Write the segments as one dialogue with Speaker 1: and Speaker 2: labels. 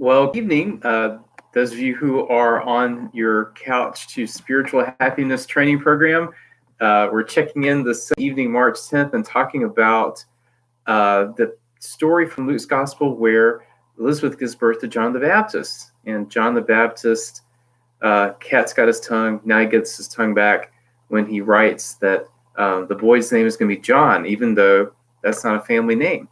Speaker 1: Well, good evening. Those of you who are on your couch to spiritual happiness training program, we're checking in this evening, March 10th, and talking about the story from Luke's Gospel where Elizabeth gives birth to John the Baptist. And John the Baptist, cat's got his tongue. Now he gets his tongue back when he writes that the boy's name is going to be John, even though that's not a family name.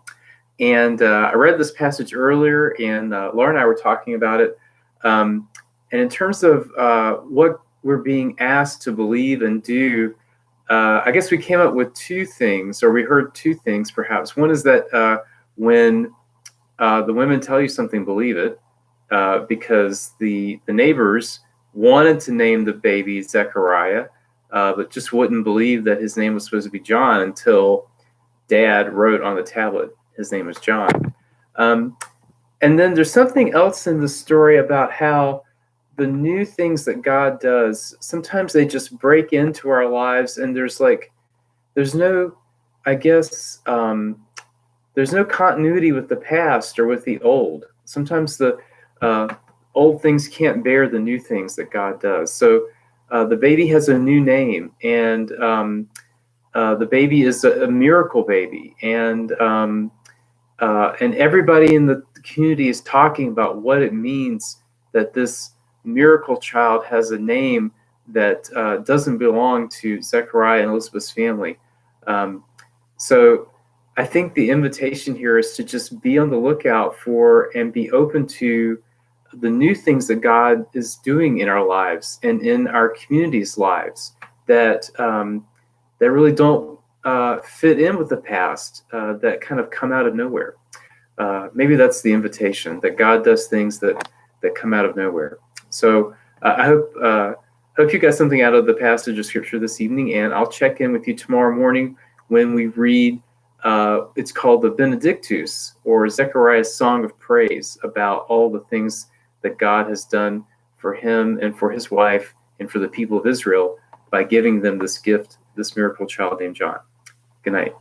Speaker 1: And I read this passage earlier, and Laura and I were talking about it. And in terms of what we're being asked to believe and do, I guess we came up with two things, or we heard two things perhaps. One is that when the women tell you something, believe it, because the neighbors wanted to name the baby Zechariah, but just wouldn't believe that his name was supposed to be John until Dad wrote on the tablet his name was John. And then there's something else in the story about how the new things that God does, sometimes they just break into our lives, and there's no, I guess, there's no continuity with the past or with the old. Sometimes the old things can't bear the new things that God does. So the baby has a new name, and the baby is a miracle baby, and everybody in the community is talking about what it means that this miracle child has a name that doesn't belong to Zechariah and Elizabeth's family. So I think the invitation here is to just be on the lookout for and be open to the new things that God is doing in our lives and in our community's lives that really don't fit in with the past, that kind of come out of nowhere. Maybe that's the invitation, that God does things that come out of nowhere. So I hope you got something out of the passage of Scripture this evening, and I'll check in with you tomorrow morning when we read, it's called the Benedictus, or Zechariah's Song of Praise, about all the things that God has done for him and for his wife and for the people of Israel by giving them this gift, this miracle child named John. Good night.